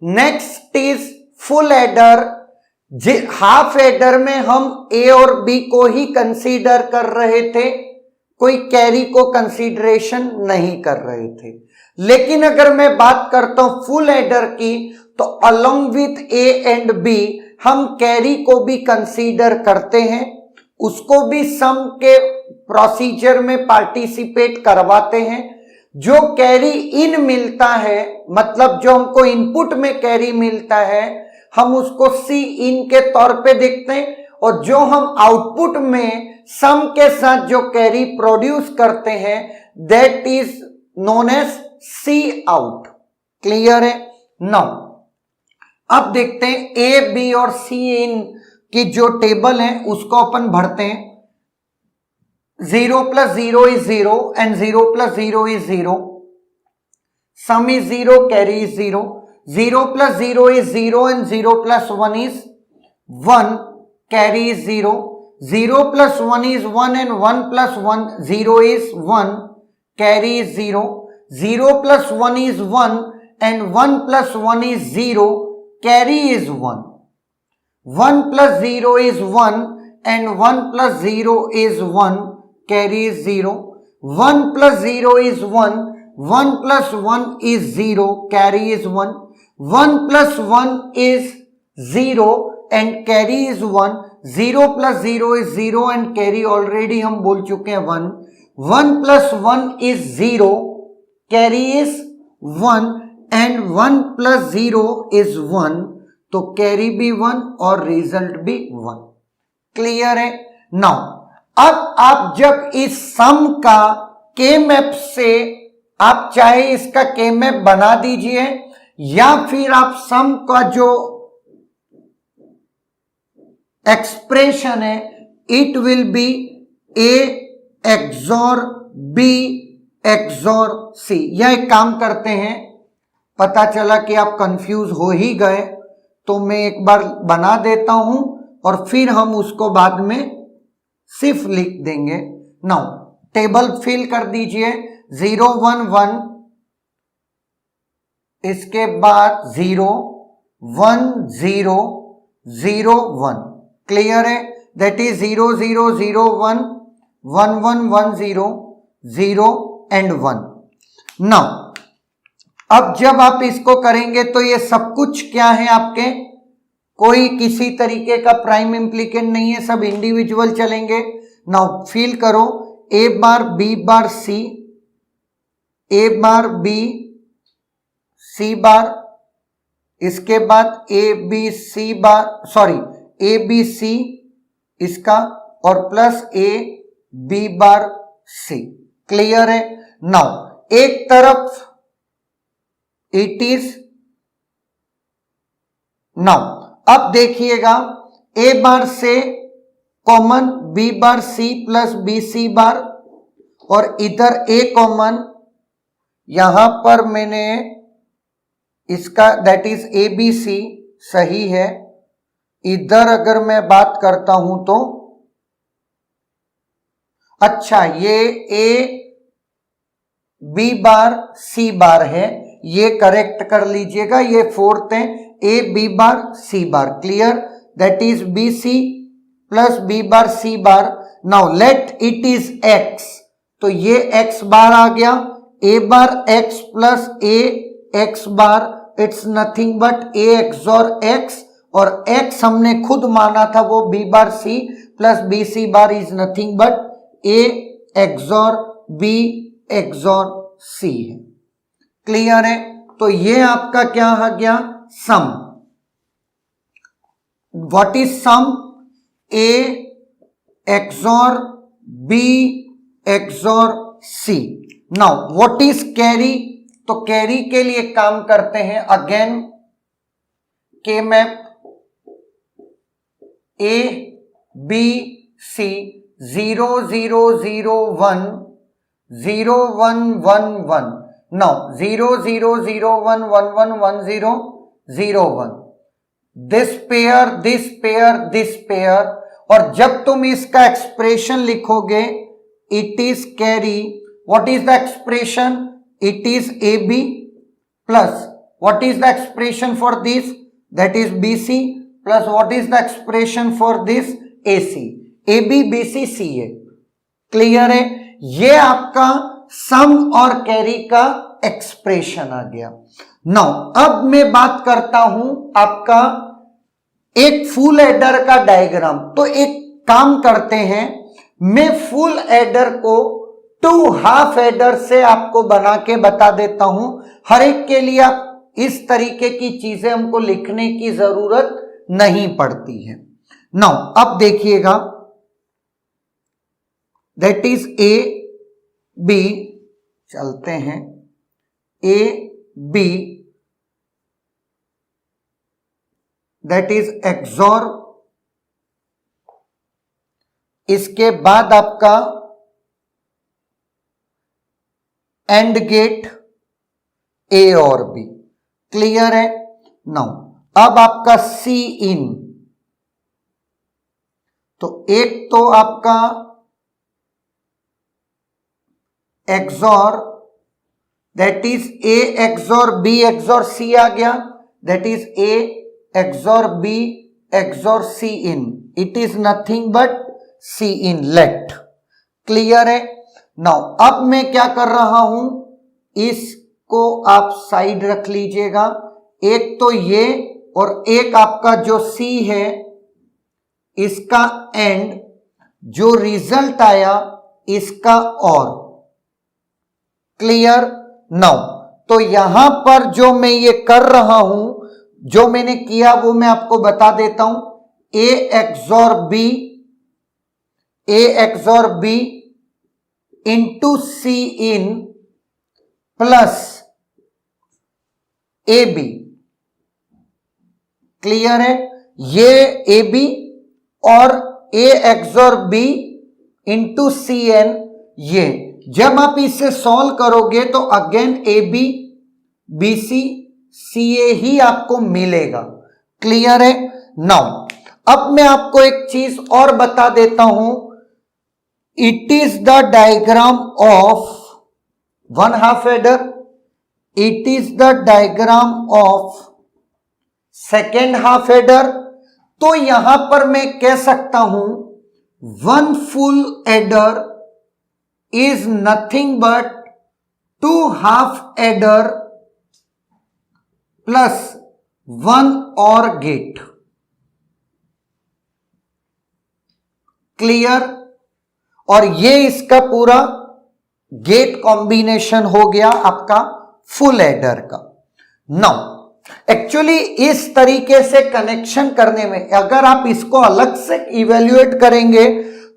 Next is full adder. Half adder में हम ए और बी को ही कंसीडर कर रहे थे, कोई कैरी को कंसीडरेशन नहीं कर रहे थे। लेकिन अगर मैं बात करता हूं फुल एडर की, तो along with A and B हम कैरी को भी कंसीडर करते हैं, उसको भी सम के प्रोसीजर में पार्टिसिपेट करवाते हैं। जो कैरी इन मिलता है, मतलब जो हमको इनपुट में कैरी मिलता है, हम उसको सी इन के तौर पे देखते हैं, और जो हम आउटपुट में सम के साथ जो कैरी प्रोड्यूस करते हैं that is known as C out. Clear है? नाउ अब देखते हैं ए बी और सी इन की जो टेबल है उसको अपन भरते हैं। 0 + 0 is 0 and 0 + 0 is 0. Sum is 0, carry is 0. 0 + 0 is 0 and 0 + 1 is 1, carry is 0. 0 + 1 is 1 and 1 + 1, 0 is 1, carry is 0. 0 + 1 is 1 and 1 + 1 is 0, carry is 1. 1 + 0 is 1 and 1 + 0 is 1, carry is 0. 1 + 0 is 1, 1 + 1 is 0, carry is 1. 1 + 1 is 0 and carry is 1. 0 + 0 is 0 and carry already हम बोल चुके हैं 1. 1 + 1 is 0, carry is 1 and 1 + 0 is 1, तो carry भी 1 और result भी 1। Clear है? Now अब आप जब इस सम का के मैप से, आप चाहे इसका के मैप बना दीजिए या फिर आप सम का जो एक्सप्रेशन है it will be A XOR B XOR C. यह एक काम करते हैं, पता चला कि आप कंफ्यूज हो ही गए तो मैं एक बार बना देता हूं और फिर हम उसको बाद में सिर्फ लिख देंगे। नाउ टेबल फिल कर दीजिए। 0 1 1, इसके बाद 0 1 0 0 1। क्लियर है? That is 0 0 0 1 1 1 1 0 0 and 1। नाउ अब जब आप इसको करेंगे तो ये सब कुछ क्या है आपके, कोई किसी तरीके का प्राइम इम्प्लीकेंट नहीं है, सब इंडिविजुअल चलेंगे। नाउ फिल करो ए बार बी बार सी, ए बार बी सी बार, इसके बाद A B C bar, sorry A B C इसका, और plus A B bar C. Clear है? नाउ एक तरफ इट इज, नाउ अब देखिएगा ए बार से common B bar C plus B C bar, और इधर ए कॉमन, यहां पर मैंने इसका that is A B C सही है। इधर अगर मैं बात करता हूं तो अच्छा ये ए बी बार सी बार है, ये करेक्ट कर लीजिएगा, ये फोर्थ है A B bar C bar. Clear? That is B C plus B bar C bar. Now let it is X, तो ये एक्स बार आ गया, A bar X plus A X bar, it's nothing but A XOR X, और X हमने खुद माना था वो B bar C plus B C bar is nothing but A XOR B XOR C है। Clear है? तो ये आपका क्या आ गया, sum. What is sum? A XOR B XOR C. Now what is carry? तो कैरी के लिए काम करते हैं again K map A B C 0 0 0 1 0 1 1 1। Now 0 0 0 1 1 1 1 0 0 1, this pair this pair this pair, और जब तुम इसका एक्सप्रेशन लिखोगे it is carry. What is the expression? It is A B plus what is the expression for this, that is BC, plus what is the expression for this, AC, AB BC CA। Clear है, ये आपका सम और carry का expression आ गया। Now अब मैं बात करता हूं आपका एक फुल एडर का डायग्राम। तो एक काम करते हैं, मैं फुल एडर को 2 हाफ एडर से आपको बना के बता देता हूं। हर एक के लिए आप इस तरीके की चीजें हमको लिखने की जरूरत नहीं पड़ती है। नाउ अब देखिएगा, दैट इज ए बी, चलते हैं A B, that is XOR. इसके बाद आपका एंड गेट ए और बी। क्लियर है। नाउ अब आपका सी इन, तो एक तो आपका XOR, that is A XOR B XOR C आ गया, that is A XOR B XOR C in, it is nothing but C in late. Clear है। नाउ अब मैं क्या कर रहा हूं, इसको आप साइड रख लीजिएगा। एक तो ये और एक आपका जो सी है इसका एंड, जो रिजल्ट आया इसका और। क्लियर। नाउ तो यहां पर जो मैं ये कर रहा हूं, जो मैंने किया वो मैं आपको बता देता हूं। A XOR B into C in plus A B. Clear है। ये ए बी और A XOR B into C in, ये जब आप इसे सॉल्व करोगे तो again A B B C C A ही आपको मिलेगा। क्लियर है। नाउ अब मैं आपको एक चीज और बता देता हूं, it is the diagram of 1 half adder, it is the diagram of second half adder. तो यहां पर मैं कह सकता हूं 1 full adder is nothing but 2 half adder plus 1 OR gate। Clear. और ये इसका पूरा गेट कॉम्बिनेशन हो गया आपका फुल एडर का। नाउ एक्चुअली इस तरीके से कनेक्शन करने में अगर आप इसको अलग से इवेल्युएट करेंगे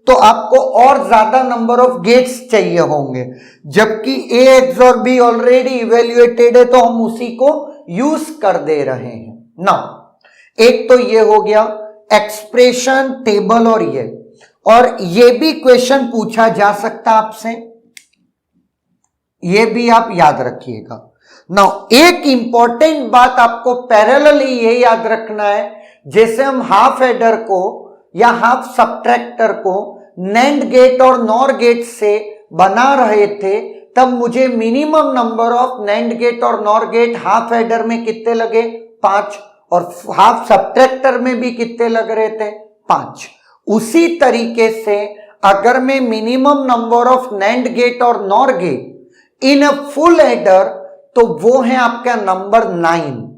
तो आपको और ज्यादा नंबर ऑफ गेट्स चाहिए होंगे, जबकि A XOR B already evaluated है तो हम उसी को यूज कर दे रहे हैं। नाउ एक तो ये हो गया एक्सप्रेशन टेबल, और ये भी क्वेश्चन पूछा जा सकता आपसे, ये भी आप याद रखिएगा। नाउ एक इंपॉर्टेंट बात आपको पैरेलली ये याद रखना है, जैसे हम हाफ एडर को या हाफ सबट्रैक्टर को नैंड गेट और नॉर गेट से बना रहे थे, तब मुझे minimum number of NAND gate और नॉर गेट हाफ एडर में कितने लगे, 5, और हाफ सबट्रैक्टर में भी कितने लग रहे थे, 5। उसी तरीके से अगर मैं minimum number of NAND gate और NOR gate in a full adder, तो वो है आपका नंबर 9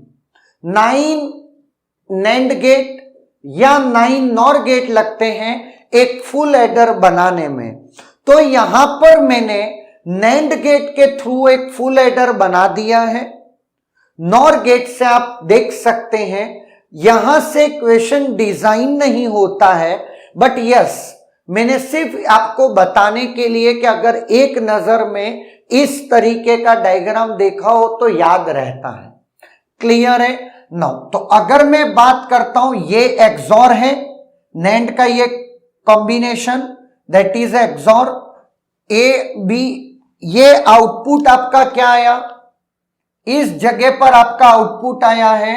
नैंड गेट या 9 नॉर गेट लगते हैं एक फुल एडर बनाने में। तो यहां पर मैंने नैंड गेट के थ्रू एक फुल एडर बना दिया है। नॉर गेट से आप देख सकते हैं यहां से क्वेश्चन डिजाइन नहीं होता है, बट यस मैंने सिर्फ आपको बताने के लिए कि अगर एक नजर में इस तरीके का डायग्राम देखा हो तो याद रहता है। क्लियर है। नो तो अगर मैं बात करता हूं, ये एक्सॉर है, नैंड का ये combination that is XOR A B. ये आउटपुट आपका क्या आया, इस जगह पर आपका आउटपुट आया है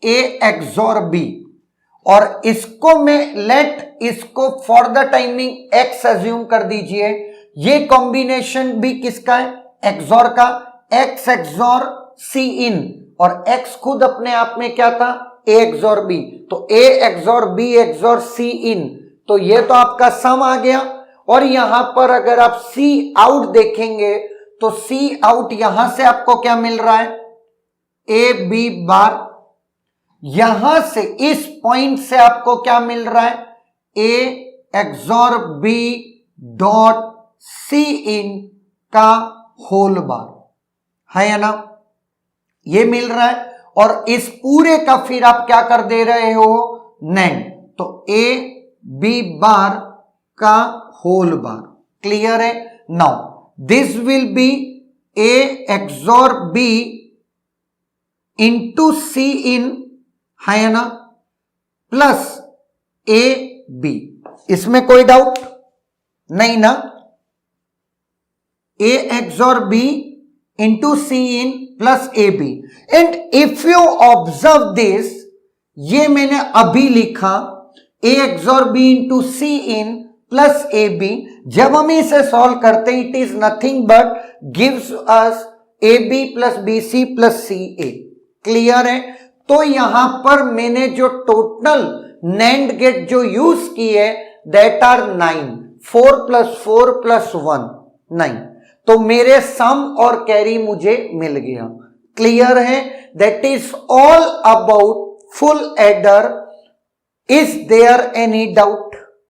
ए एक्सॉर बी, और इसको मैं लेट इसको for the timing x assume कर दीजिए। ये कॉम्बिनेशन भी किसका है, एक्सॉर का, एक्स एक्सॉर सी इन, और x खुद अपने आप में क्या था, a XOR b, तो a XOR b XOR c इन, तो ये तो आपका सम आ गया। और यहां पर अगर आप c आउट देखेंगे तो c आउट यहां से आपको क्या मिल रहा है, a b बार, यहां से इस पॉइंट से आपको क्या मिल रहा है, a XOR b dot c इन का होल बार, है या ना, ये मिल रहा है। और इस पूरे का फिर आप क्या कर दे रहे हो, नैंड, तो a b बार का होल बार, क्लियर है। Now this will be a XOR b into c इन, है ना, प्लस a b, इसमें कोई डाउट नहीं ना, a XOR b into c in plus A B. And if you observe this, ये मैंने अभी लिखा a XOR b into c in plus A B, जब हम इसे सॉल्व करते it is nothing but gives us A B plus B C plus C A, clear है। तो यहां पर मैंने जो टोटल नैंड गेट जो यूज किए दैट आर 9, 4 + 4 + 1 9, तो मेरे सम और कैरी मुझे मिल गया, क्लियर है। That is all about full adder. Is there any doubt?